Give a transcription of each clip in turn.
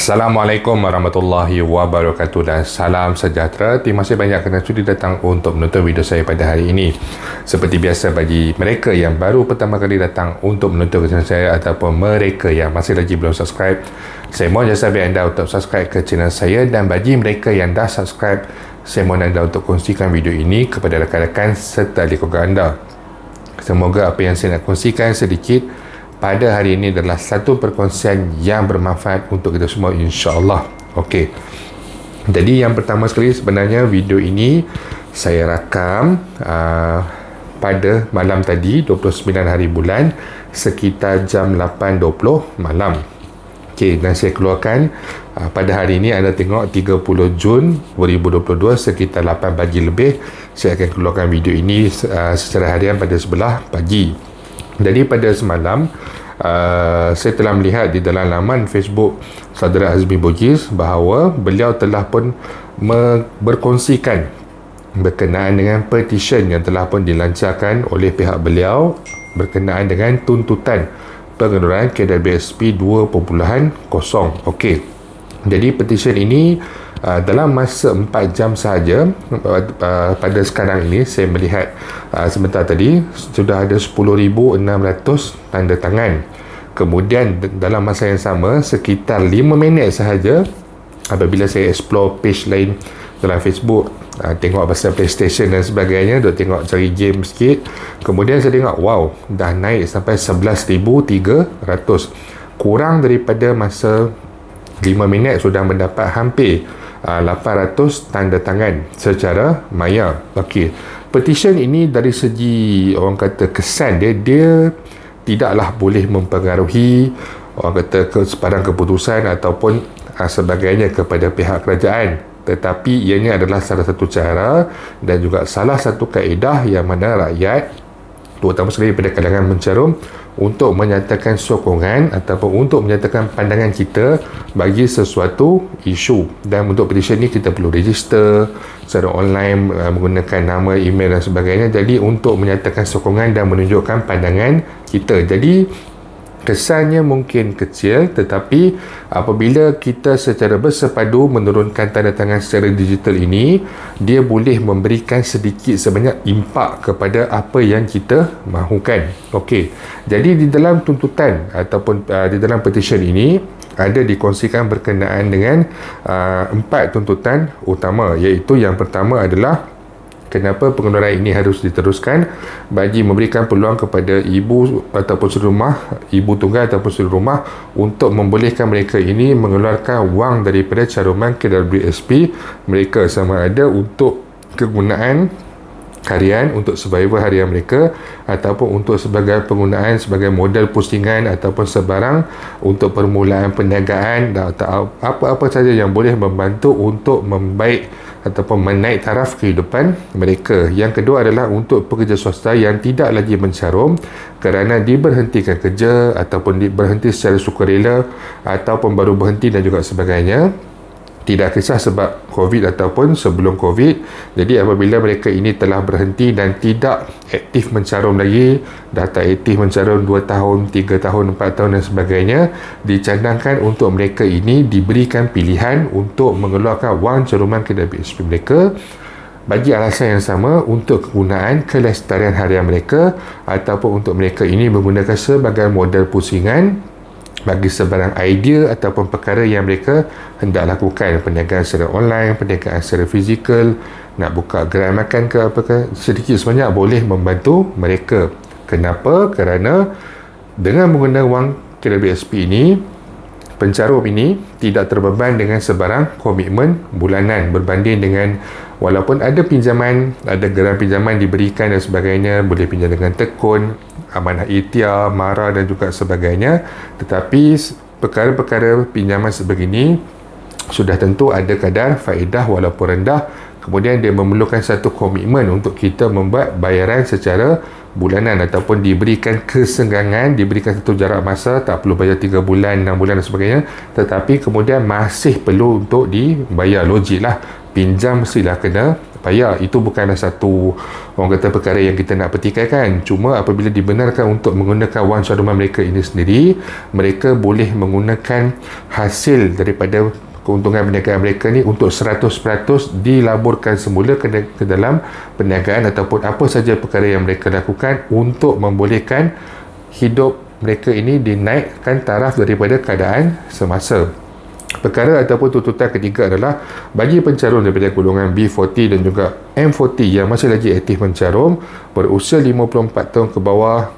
Assalamualaikum warahmatullahi wabarakatuh dan salam sejahtera. Terima kasih banyak kerana sudi datang untuk menonton video saya pada hari ini. Seperti biasa, bagi mereka yang baru pertama kali datang untuk menonton channel saya ataupun mereka yang masih lagi belum subscribe, saya mohon jasa anda untuk subscribe ke channel saya, dan bagi mereka yang dah subscribe, saya mohon anda untuk kongsikan video ini kepada rakan-rakan serta ahli keluarga anda. Semoga apa yang saya nak kongsikan sedikit pada hari ini adalah satu perkongsian yang bermanfaat untuk kita semua, insya-Allah. Okey. Jadi yang pertama sekali, sebenarnya video ini saya rakam pada malam tadi, 29 hari bulan, sekitar jam 8.20 malam. Okey, dan saya keluarkan pada hari ini, anda tengok 30 Jun 2022 sekitar 8 pagi lebih, saya akan keluarkan video ini secara harian pada sebelah pagi. Jadi pada semalam saya telah melihat di dalam laman Facebook Saudara Azmi Bugis bahawa beliau telah pun berkongsikan berkenaan dengan petition yang telah pun dilancarkan oleh pihak beliau berkenaan dengan tuntutan pengunduran KWSP 2.0. Okey. Jadi petition ini dalam masa 4 jam sahaja, pada sekarang ini saya melihat sebentar tadi sudah ada 10,600 tanda tangan. Kemudian dalam masa yang sama, sekitar 5 minit sahaja apabila saya explore page lain dalam Facebook, tengok pasal PlayStation dan sebagainya, duk tengok cari game sikit, kemudian saya tengok wow, dah naik sampai 11,300. Kurang daripada masa 5 minit sudah mendapat hampir 800 tanda tangan secara maya. Okey. Petition ini dari segi orang kata kesan dia tidaklah boleh mempengaruhi orang kata sebarang keputusan ataupun sebagainya kepada pihak kerajaan, tetapi ianya adalah salah satu cara dan juga salah satu kaedah yang mana rakyat, terutama sekali daripada kalangan mencarum, untuk menyatakan sokongan ataupun untuk menyatakan pandangan kita bagi sesuatu isu. Dan untuk petition ni kita perlu register secara online menggunakan nama, email dan sebagainya. Jadi untuk menyatakan sokongan dan menunjukkan pandangan kita. Jadi kesannya mungkin kecil, tetapi apabila kita secara bersepadu menurunkan tanda tangan secara digital ini, dia boleh memberikan sedikit sebanyak impak kepada apa yang kita mahukan. Okey. Jadi di dalam tuntutan ataupun di dalam petition ini ada dikongsikan berkenaan dengan 4 tuntutan utama, iaitu yang pertama adalah kenapa pengunduran ini harus diteruskan bagi memberikan peluang kepada ibu ataupun suri rumah, ibu tunggal ataupun suri rumah untuk membolehkan mereka ini mengeluarkan wang daripada caruman KWSP mereka, sama ada untuk kegunaan harian untuk survival harian mereka ataupun untuk sebagai penggunaan sebagai modal pusingan ataupun sebarang untuk permulaan perniagaan atau apa-apa saja yang boleh membantu untuk membaik ataupun menaik taraf kehidupan mereka. Yang kedua adalah untuk pekerja swasta yang tidak lagi mencarum kerana diberhentikan kerja ataupun berhenti secara sukarela ataupun baru berhenti dan juga sebagainya. Tidak kisah sebab COVID ataupun sebelum COVID. Jadi apabila mereka ini telah berhenti dan tidak aktif mencarum lagi, dah tak aktif mencarum 2 tahun, 3 tahun, 4 tahun dan sebagainya, dicadangkan untuk mereka ini diberikan pilihan untuk mengeluarkan wang caruman KWSP mereka bagi alasan yang sama untuk kegunaan kelestarian harian mereka ataupun untuk mereka ini menggunakan sebagai modal pusingan bagi sebarang idea ataupun perkara yang mereka hendak lakukan, perniagaan secara online, perniagaan secara fizikal, nak buka gerai makan ke apakah, sedikit sebanyak boleh membantu mereka. Kenapa? Kerana dengan menggunakan wang KWSP ini, pencarum ini tidak terbeban dengan sebarang komitmen bulanan berbanding dengan walaupun ada pinjaman, ada geran pinjaman diberikan dan sebagainya, boleh pinjam dengan tekun, amanah ikhtiar, mara dan juga sebagainya, tetapi perkara-perkara pinjaman sebegini sudah tentu ada kadar faedah walaupun rendah, kemudian dia memerlukan satu komitmen untuk kita membuat bayaran secara bulanan ataupun diberikan kesenggangan, diberikan satu jarak masa, tak perlu bayar 3 bulan, 6 bulan dan sebagainya, tetapi kemudian masih perlu untuk dibayar. Logiklah, pinjam mestilah kena bayar. Itu bukanlah satu orang kata perkara yang kita nak pertikaikan. Cuma apabila dibenarkan untuk menggunakan wang caruman mereka ini sendiri, mereka boleh menggunakan hasil daripada keuntungan perniagaan mereka ni untuk 100% dilaburkan semula ke dalam perniagaan ataupun apa saja perkara yang mereka lakukan untuk membolehkan hidup mereka ini dinaikkan taraf daripada keadaan semasa. Perkara ataupun tuntutan ketiga adalah bagi pencarum daripada golongan B40 dan juga M40 yang masih lagi aktif mencarum berusia 54 tahun ke bawah,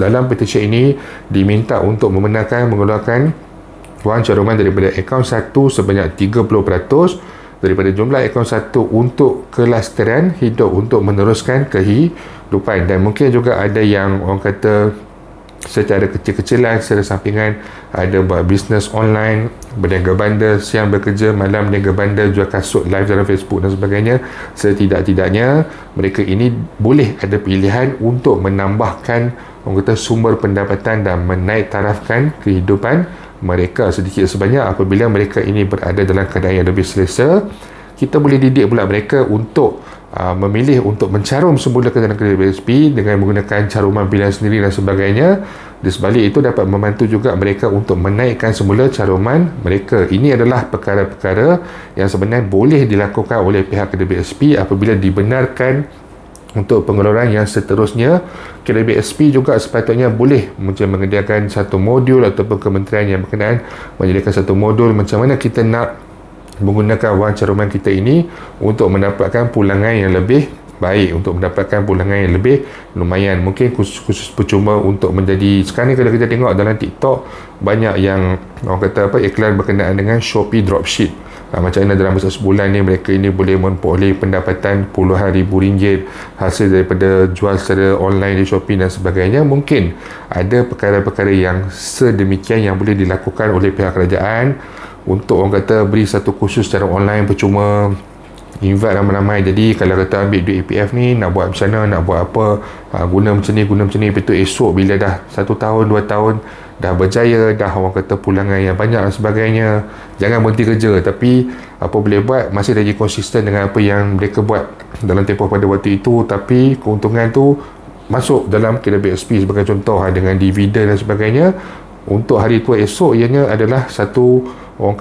dalam petisyen ini diminta untuk membenarkan mengeluarkan wang caruman daripada akaun 1 sebanyak 30% daripada jumlah akaun 1 untuk kelestarian hidup untuk meneruskan kehidupan. Dan mungkin juga ada yang orang kata secara kecil-kecilan, secara sampingan, ada buat bisnes online, berniaga bandar, siang bekerja, malam berniaga bandar, jual kasut live dalam Facebook dan sebagainya. Setidak-tidaknya mereka ini boleh ada pilihan untuk menambahkan orang kata sumber pendapatan dan menaik tarafkan kehidupan mereka sedikit sebanyak. Apabila mereka ini berada dalam keadaan yang lebih selesa, kita boleh didik pula mereka untuk memilih untuk mencarum semula ke dalam kredit BSP dengan menggunakan caruman pilihan sendiri dan sebagainya. Di sebalik itu dapat membantu juga mereka untuk menaikkan semula caruman mereka. Ini adalah perkara-perkara yang sebenarnya boleh dilakukan oleh pihak kredit BSP apabila dibenarkan untuk pengeluaran yang seterusnya. Kredit BSP juga sepatutnya boleh macam menyediakan satu modul ataupun kementerian yang berkenaan menyediakan satu modul macam mana kita nak menggunakan wang caruman kita ini untuk mendapatkan pulangan yang lebih baik, untuk mendapatkan pulangan yang lebih lumayan. Mungkin khusus percuma untuk menjadi, sekarang ni kalau kita tengok dalam TikTok banyak yang orang kata apa, iklan berkenaan dengan Shopee Dropship. Macam mana dalam masa sebulan ni mereka ini boleh memperoleh pendapatan puluhan ribu ringgit hasil daripada jual secara online di Shopee dan sebagainya. Mungkin ada perkara-perkara yang sedemikian yang boleh dilakukan oleh pihak kerajaan untuk orang kata beri satu kursus secara online percuma, invite ramai-ramai. Jadi kalau kata ambil duit EPF ni, nak buat macam mana, nak buat apa, guna macam ni, lepas tu esok bila dah 1 tahun, 2 tahun dah berjaya, dah orang kata pulangan yang banyak dan sebagainya, jangan berhenti kerja. Tapi apa boleh buat, masih lagi konsisten dengan apa yang mereka buat dalam tempoh pada waktu itu, tapi keuntungan tu masuk dalam kredit BSP sebagai contoh, dengan dividen dan sebagainya. Untuk hari tua esok ianya adalah satu orang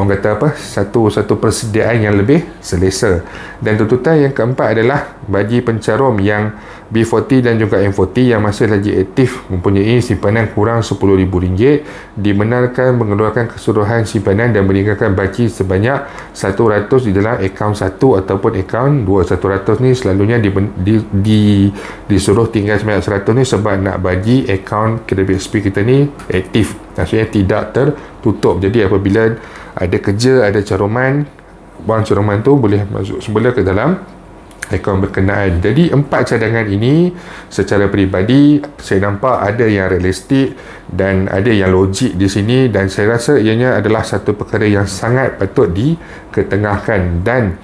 kata apa, satu persediaan yang lebih selesa. Dan tuntutan yang keempat adalah bagi pencarum yang B40 dan juga M40 yang masih lagi aktif mempunyai simpanan kurang RM10,000 dibenarkan mengeluarkan keseluruhan simpanan dan meninggalkan baki sebanyak 100 di dalam akaun 1 ataupun akaun 2. 100 ni selalunya disuruh tinggal sebanyak 100 ni sebab nak bagi akaun kredit BSP kita ni aktif, maksudnya tidak tertutup. Jadi apabila ada kerja, ada caruman, wang caruman tu boleh masuk semula ke dalam akaun berkenaan. Jadi 4 cadangan ini secara peribadi saya nampak ada yang realistik dan ada yang logik di sini, dan saya rasa ianya adalah satu perkara yang sangat patut diketengahkan. Dan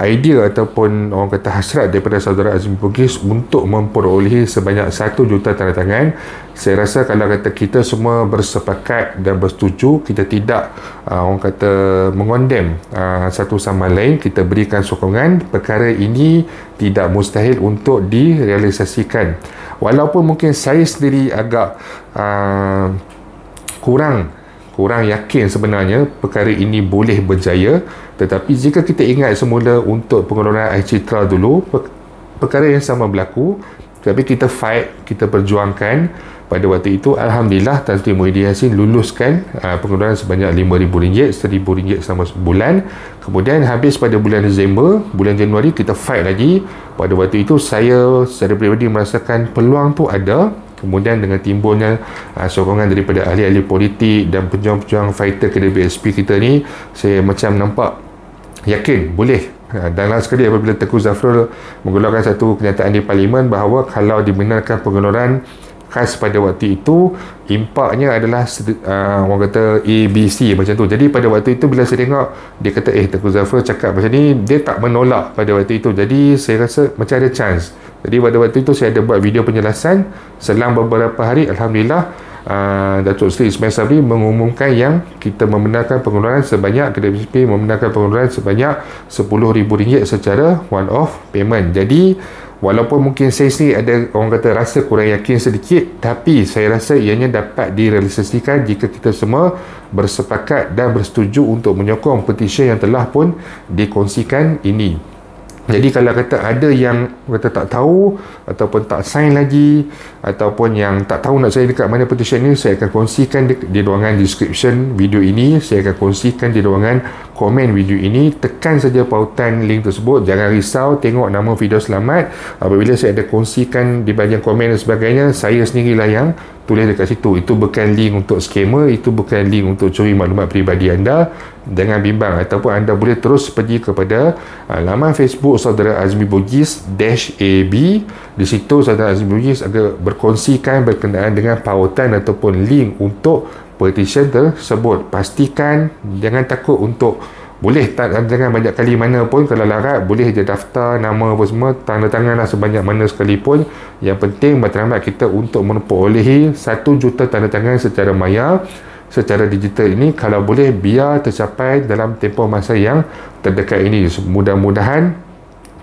idea ataupun orang kata hasrat daripada saudara Azmi Bugis untuk memperolehi sebanyak 1 juta tanda tangan, saya rasa kalau kata kita semua bersepakat dan bersetuju, kita tidak orang kata mengondem satu sama lain, kita berikan sokongan, perkara ini tidak mustahil untuk direalisasikan. Walaupun mungkin saya sendiri agak kurang yakin sebenarnya perkara ini boleh berjaya, tetapi jika kita ingat semula untuk pengeluaran air citra dulu, perkara yang sama berlaku, tapi kita fight, kita perjuangkan. Pada waktu itu Alhamdulillah Tan Sri Muhyiddin Yassin luluskan pengeluaran sebanyak RM5,000, RM1,000 selama sebulan. Kemudian habis pada bulan Disember, bulan Januari kita fight lagi. Pada waktu itu saya secara peribadi merasakan peluang tu ada. Kemudian dengan timbulnya sokongan daripada ahli-ahli politik dan pejuang-pejuang fighter kredit BSP kita ni, saya macam nampak yakin boleh. Dan last sekali apabila Tengku Zafrul mengeluarkan satu kenyataan di Parlimen bahawa kalau dibenarkan pengeluaran khas pada waktu itu, impaknya adalah orang kata ABC macam tu. Jadi pada waktu itu bila saya tengok dia kata Tengku Zafrul cakap macam ni, dia tak menolak pada waktu itu. Jadi saya rasa macam ada chance. Jadi pada waktu itu saya ada buat video penjelasan. Selang beberapa hari Alhamdulillah Datuk Seri Ismail Sabri mengumumkan yang kita membenarkan pengeluaran sebanyak, kedai BSP membenarkan pengeluaran sebanyak RM10,000 secara one off payment. Jadi walaupun mungkin saya sendiri ada orang kata rasa kurang yakin sedikit, tapi saya rasa ianya dapat direalisasikan jika kita semua bersepakat dan bersetuju untuk menyokong petisyen yang telah pun dikongsikan ini. Jadi kalau kata ada yang kata tak tahu ataupun tak sign lagi, ataupun yang tak tahu nak sign dekat mana petition ni, saya akan kongsikan di ruangan description video ini. Saya akan kongsikan di ruangan komen video ini. Tekan saja pautan link tersebut. Jangan risau, tengok nama video selamat. Apabila saya ada kongsikan di bahagian komen dan sebagainya, saya sendirilah yang tulis dekat situ. Itu bukan link untuk scammer, itu bukan link untuk curi maklumat peribadi anda. Jangan bimbang, ataupun anda boleh terus pergi kepada laman Facebook Saudara Azmi Bugis -AB. Di situ Saudara Azmi Bugis akan berkongsikan berkenaan dengan pautan ataupun link untuk petition tersebut. Pastikan jangan takut untuk boleh jangan banyak kali mana pun, kalau larat boleh je daftar nama apa semua, tanda tanganlah sebanyak mana sekalipun. Yang penting matlamat kita untuk memperolehi 1 juta tanda tangan secara maya, secara digital ini, kalau boleh biar tercapai dalam tempoh masa yang terdekat ini. Mudah-mudahan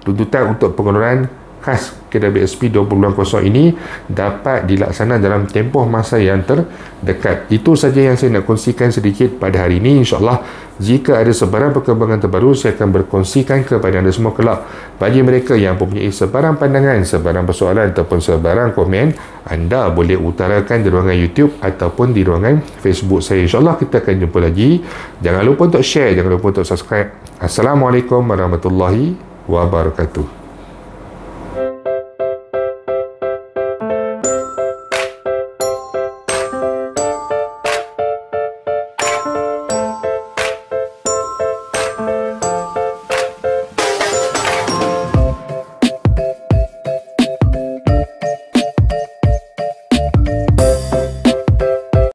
tuntutan untuk pengeluaran khas KWSP 20.0 ini dapat dilaksanakan dalam tempoh masa yang terdekat. Itu saja yang saya nak kongsikan sedikit pada hari ini. InsyaAllah jika ada sebarang perkembangan terbaru, saya akan berkongsikan kepada anda semua kelak. Bagi mereka yang mempunyai sebarang pandangan, sebarang persoalan ataupun sebarang komen, anda boleh utarakan di ruangan YouTube ataupun di ruangan Facebook saya. InsyaAllah kita akan jumpa lagi. Jangan lupa untuk share, jangan lupa untuk subscribe. Assalamualaikum warahmatullahi wabarakatuh.